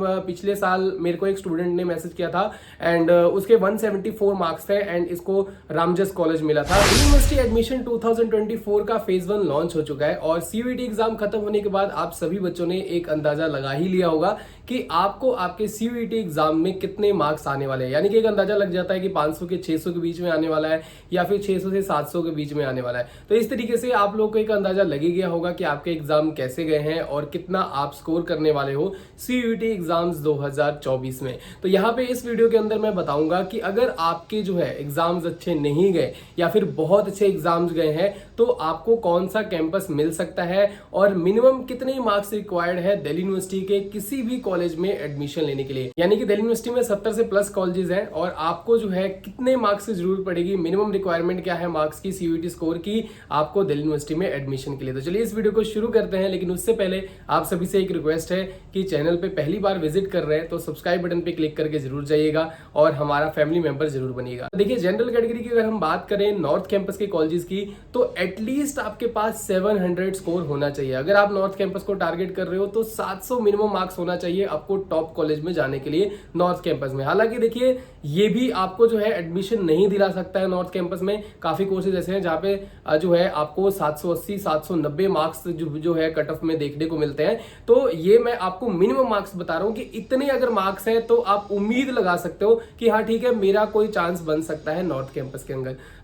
पिछले साल मेरे को एक स्टूडेंट ने मैसेज किया था एंड उसके 174 मार्क्स थे एंड इसको रामजस कॉलेज मिला था। यूनिवर्सिटी एडमिशन 2024 का फेज 1 लॉन्च हो चुका है और सीयूईटी एग्जाम खत्म होने के बाद आप सभी बच्चों ने एक अंदाजा लगा ही लिया होगा कि आपको आपके सीयूईटी एग्जाम में कितने मार्क्स आने वाले हैं। यानी कि एक अंदाजा लग जाता है कि 500 के 600 के बीच में आने वाला है या फिर 600 से 700 के बीच में आने वाला है। तो इस तरीके से आप लोगों को एक अंदाजा लग ही गया होगा कि आपके एग्जाम कैसे गए हैं और कितना आप स्कोर करने वाले हो सीयूईटी एग्जाम्स 2024 में। तो यहाँ पे इस वीडियो के अंदर मैं बताऊंगा कि अगर आपके जो है एग्जाम्स अच्छे नहीं गए या फिर बहुत अच्छे एग्जाम्स गए हैं तो आपको कौन सा कैंपस मिल सकता है और मिनिमम कितने मार्क्स रिक्वायर्ड है दिल्ली यूनिवर्सिटी के किसी भी कॉलेज में एडमिशन लेने के लिए। यानी कि दिल्ली यूनिवर्सिटी में 70 से प्लस कॉलेजेस हैं और आपको जो है कितने मार्क्स की जरूरत पड़ेगी, मिनिमम रिक्वायरमेंट क्या है मार्क्स की सीयूईटी स्कोर की आपको दिल्ली यूनिवर्सिटी में एडमिशन के लिए। तो चलिए इस वीडियो को शुरू करते हैं, लेकिन उससे पहले आप सभी से एक रिक्वेस्ट है कि चैनल पे पहली बार विजिट कर रहे हैं तो सब्सक्राइब बटन पे क्लिक करके जरूर जाइएगा और हमारा फैमिली मेंबर जरूर बनिएगा। देखिए जनरल कैटेगरी की अगर हम बात करें नॉर्थ कैंपस के कॉलेजेस की तो एटलीस्ट आपके पास 700 स्कोर होना चाहिए। अगर आप नॉर्थ कैंपस को टारगेट कर रहे हो तो 700 मिनिमम मार्क्स होना चाहिए आपको टॉप कॉलेज में जाने के लिए नॉर्थ कैंपस में। हालांकि देखिए ये भी आपको जो है एडमिशन नहीं दिला सकता है नॉर्थ कैंपस में। काफी कोर्सेज ऐसे हैं जहां पे जो है आपको 780 790 मार्क्स जो है कट ऑफ में देखने को मिलते हैं। तो ये मैं आपको मिनिमम मार्क्स बता रहा हूं कि इतने अगर मार्क्स हैं तो आप उम्मीद लगा सकते हो कि हाँ ठीक है मेरा कोई चांस बन सकता है नॉर्थ कैंपस के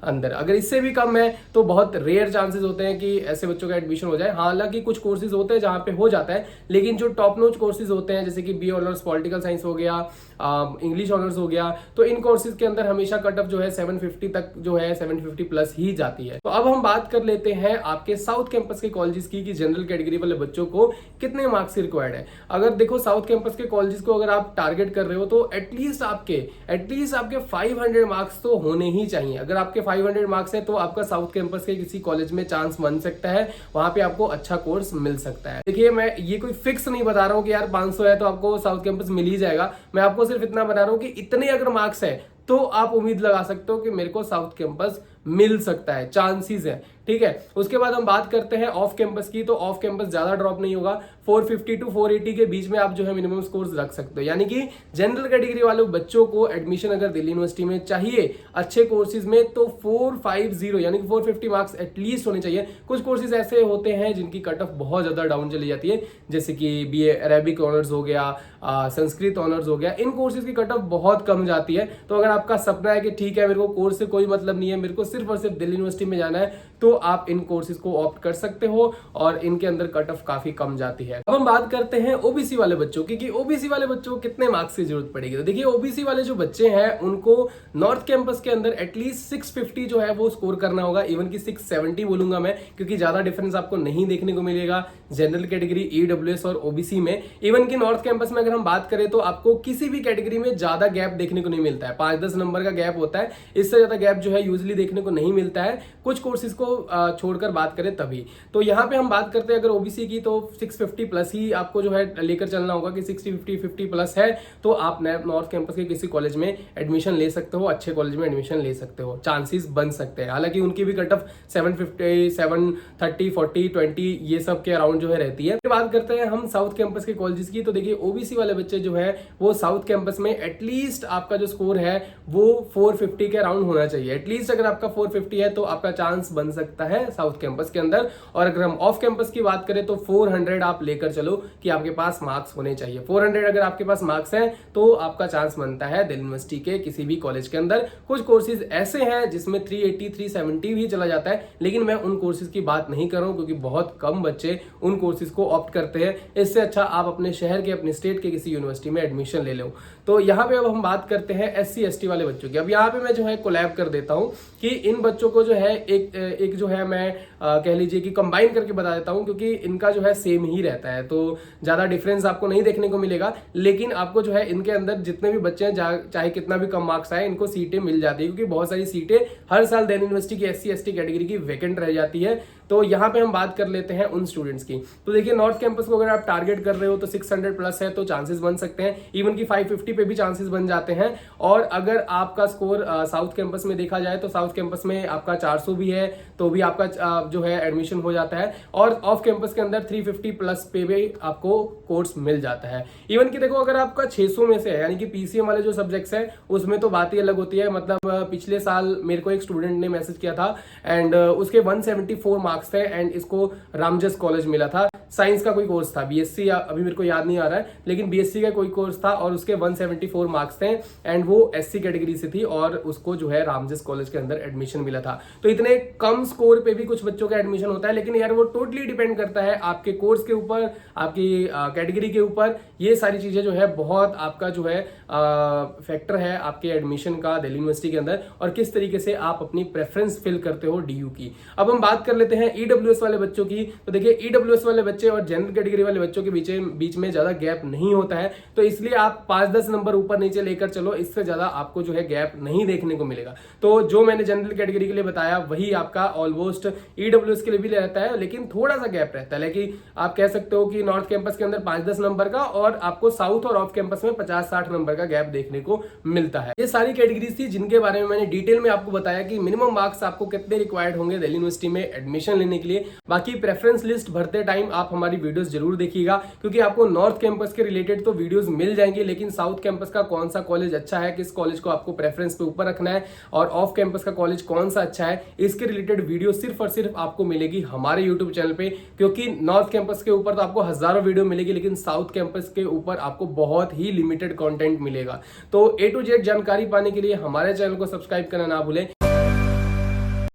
अंदर। अगर इससे भी कम है तो बहुत रेयर चांसेस होते हैं कि ऐसे बच्चों का एडमिशन हो जाए। हालांकि कुछ कोर्सेज होते हैं जहां पे हो जाता है, लेकिन जो टॉप नॉच कोर्सेज होते हैं जैसे कि बी ऑनर्स पॉलिटिकल साइंस हो गया, इंग्लिश ऑनर्स हो गया, तो इन कोर्सेज के अंदर हमेशा कट ऑफ जो है 750 तक जो है 750 प्लस ही जाती है। तो अब हम बात कर लेते हैं आपके साउथ कैंपस के कॉलेजेस की कि जनरल कैटेगरी वाले बच्चों को कितने मार्क्स रिक्वायर्ड है। अगर देखो साउथ कैंपस के कॉलेजेस को अगर आप टारगेट कर रहे हो तो एटलीस्ट आपके 500 मार्क्स तो होने ही चाहिए। अगर आपके 500 मार्क्स है तो आपका साउथ कैंपस के किसी कॉलेज में चांस बन सकता है, वहां पे आपको अच्छा कोर्स मिल सकता है। देखिए मैं ये कोई फिक्स नहीं बता रहा हूं कि यार 500 है तो आपको साउथ कैंपस मिल ही जाएगा। मैं आपको सिर्फ इतना बता रहा हूं कि इतने अगर मार्क्स है तो आप उम्मीद लगा सकते हो कि मेरे को साउथ कैंपस मिल सकता है, चांसेस है। ठीक है, उसके बाद हम बात करते हैं ऑफ कैंपस की। तो ऑफ कैंपस ज्यादा ड्रॉप नहीं होगा, 450 टू 480 के बीच में आप जो है मिनिमम स्कोर्स रख सकते हो। यानी कि जनरल कैटेगरी वाले बच्चों को एडमिशन अगर दिल्ली यूनिवर्सिटी में चाहिए अच्छे कोर्सेज में तो 450 यानी कि 450 मार्क्स एटलीस्ट होने चाहिए। कुछ कोर्सेज ऐसे होते हैं जिनकी कट ऑफ बहुत ज्यादा डाउन चली जाती है, जैसे कि बीए अरेबिक ऑनर्स हो गया, संस्कृत ऑनर्स हो गया, इन कोर्सेज की कट ऑफ बहुत कम जाती है। तो अगर आपका सपना है कि ठीक है मेरे को कोर्स से कोई मतलब नहीं है, मेरे को सिर्फ और सिर्फ दिल्ली यूनिवर्सिटी में जाना है, तो आप इन कोर्सेज को ऑप्ट कर सकते हो और इनके अंदर कट ऑफ काफी कम जाती है। अब हम बात करते हैं ओबीसी वाले बच्चों की कि ओबीसी वाले बच्चों को कितने मार्क्स की जरूरत पड़ेगी। तो देखिए ओबीसी वाले जो बच्चे हैं उनको नॉर्थ कैंपस के अंदर एटलीस्ट 650 जो है वो स्कोर करना होगा, इवन की 670 बोलूंगा मैं, क्योंकि ज्यादा डिफरेंस आपको नहीं देखने को मिलेगा जनरल कैटेगरी, ईडब्ल्यूएस और ओबीसी में। इवन की नॉर्थ कैंपस में अगर हम बात करें तो आपको किसी भी कैटेगरी में ज्यादा गैप देखने को नहीं मिलता है, 5-10 नंबर का गैप होता है, इससे ज्यादा गैप जो है यूजली देखने को नहीं मिलता है। कुछ कोर्सेज को छोड़कर बात करें तभी। तो यहाँ पे हम बात करते हैं अगर ओबीसी की तो 650 प्लस ही आपको जो है लेकर चलना होगा कि 60-50 प्लस है तो आप नॉर्थ कैंपस के किसी कॉलेज में एडमिशन ले सकते हो, अच्छे कॉलेज में एडमिशन ले सकते हो, चांसेस बन सकते हैं। हालांकि उनकी भी कट ऑफ 750, 730, 40, 20 ये सब के अराउंड जो है रहती है। बात करते हैं हम साउथ कैंपस के कॉलेजेस की। तो देखिए ओबीसी वाले बच्चे जो है वो साउथ कैंपस में एटलीस्ट आपका जो स्कोर है वो 450 के अराउंड होना चाहिए। एटलीस्ट अगर आपका 450 है तो आपका चांस बन सकता है साउथ कैंपस के अंदर। और अगर हम ऑफ कैंपस की बात करें तो 400 आप लेकर चलो कि आपके पास मार्क्स होने चाहिए। 400 अगर आपके पास मार्क्स हैं तो आपका चांस बनता है दिल्ली यूनिवर्सिटी के किसी भी कॉलेज के अंदर। कुछ कोर्सेज ऐसे हैं जिसमें 380 370 भी चला जाता है, लेकिन मैं उन कोर्सेज की बात नहीं कर रहा हूं क्योंकि बहुत कम बच्चे उन कोर्सेज को ऑप्ट करते हैं। इससे अच्छा आप अपने शहर के, अपने स्टेट के किसी यूनिवर्सिटी में एडमिशन ले लो। तो यहाँ पे अब हम बात करते हैं SC ST वाले बच्चों की। अब यहाँ पे मैं जो है कोलैब कर देता हूँ कि इन बच्चों को जो है एक जो है मैं कह लीजिए कि कंबाइन करके बता देता हूं, क्योंकि इनका जो है सेम ही रहता है तो ज्यादा डिफरेंस आपको नहीं देखने को मिलेगा। लेकिन आपको जो है इनके अंदर जितने भी बच्चे हैं चाहे कितना भी कम मार्क्स आए इनको सीटें मिल जाती है, क्योंकि बहुत सारी सीटें हर साल दिल्ली यूनिवर्सिटी की SC ST कैटेगरी की वैकेंट रह जाती है। तो यहाँ पे हम बात कर लेते हैं उन स्टूडेंट्स की। तो देखिए नॉर्थ कैंपस को अगर आप टारगेट कर रहे हो तो 600 प्लस है तो चांसेस बन सकते हैं, इवन की 550 पे भी चांसेस बन जाते हैं। और अगर आपका स्कोर साउथ कैंपस में देखा जाए तो साउथ कैंपस में आपका 400 भी है तो भी आपका जो है एडमिशन हो जाता है, और ऑफ कैंपस के अंदर 350 प्लस पे भी आपको कोर्स मिल जाता है। इवन की देखो अगर आपका 600 में से है, यानी कि पीसीएम वाले जो सब्जेक्ट्स है उसमें तो बात ही अलग होती है। मतलब पिछले साल मेरे को एक स्टूडेंट ने मैसेज किया था एंड उसके 174 मार्क्स थे एंड इसको रामजस कॉलेज मिला था। साइंस का कोई कोर्स था, बीएससी अभी मेरे को याद नहीं आ रहा है, लेकिन बीएससी का कोई कोर्स था और उसके 174 मार्क्स थे एंड वो एससी कैटेगरी से थी और उसको जो है रामजस कॉलेज के अंदर एडमिशन मिला था। तो इतने कम स्कोर पे भी कुछ बच्चों का एडमिशन होता है, लेकिन यार वो टोटली डिपेंड करता है आपके कोर्स के ऊपर, आपकी कैटेगरी के ऊपर। ये सारी चीजें जो है बहुत आपका जो है फैक्टर है आपके एडमिशन का दिल्ली यूनिवर्सिटी के अंदर, और किस तरीके से आप अपनी प्रेफरेंस फिल करते हो डीयू की। अब हम बात कर लेते हैं ईडब्ल्यूएस वाले बच्चों की। तो देखिए ईडब्ल्यूएस वाले बच्चे और जनरल कैटेगरी वाले बच्चों के बीच में ज्यादा गैप नहीं होता है, तो इसलिए आप 5-10 नंबर ऊपर नीचे लेकर चलो, इससे ज्यादा आपको जो है गैप नहीं देखने को मिलेगा। तो जो मैंने जनरल कैटेगरी के लिए बताया वही आपका ऑलमोस्ट ईडब्ल्यूएस के लिए भी रहता है, लेकिन थोड़ा सा गैप रहता है। लेकिन आप कह सकते हो कि नॉर्थ कैंपस के अंदर 5-10 नंबर का और आपको साउथ और ऑफ कैंपस में 50-60 नंबर का गैप देखने को मिलता है। ये सारी कैटेगरीज थी जिनके बारे में मैंने डिटेल में आपको बताया कि मिनिमम मार्क्स आपको कितने रिक्वायर्ड होंगे दिल्ली यूनिवर्सिटी में एडमिशन लेने के लिए। बाकी प्रेफरेंस लिस्ट भरते टाइम आप हमारी वीडियोस जरूर देखिएगा, क्योंकि आपको नॉर्थ कैंपस के रिलेटेड तो वीडियोस मिल जाएंगी, लेकिन साउथ कैंपस का कौन सा कॉलेज अच्छा है, किस कॉलेज को आपको प्रेफरेंस पे ऊपर रखना है, और ऑफ कैंपस का कॉलेज कौन सा अच्छा है, इसके रिलेटेड वीडियो सिर्फ और सिर्फ आपको मिलेगी हमारे यूट्यूब चैनल पे। क्योंकि नॉर्थ कैंपस के ऊपर तो आपको हजारों वीडियो मिलेगी, लेकिन साउथ कैंपस के ऊपर आपको बहुत ही लिमिटेड कंटेंट मिलेगा। तो A to Z जानकारी पाने के लिए हमारे चैनल को सब्सक्राइब करना ना भूलें।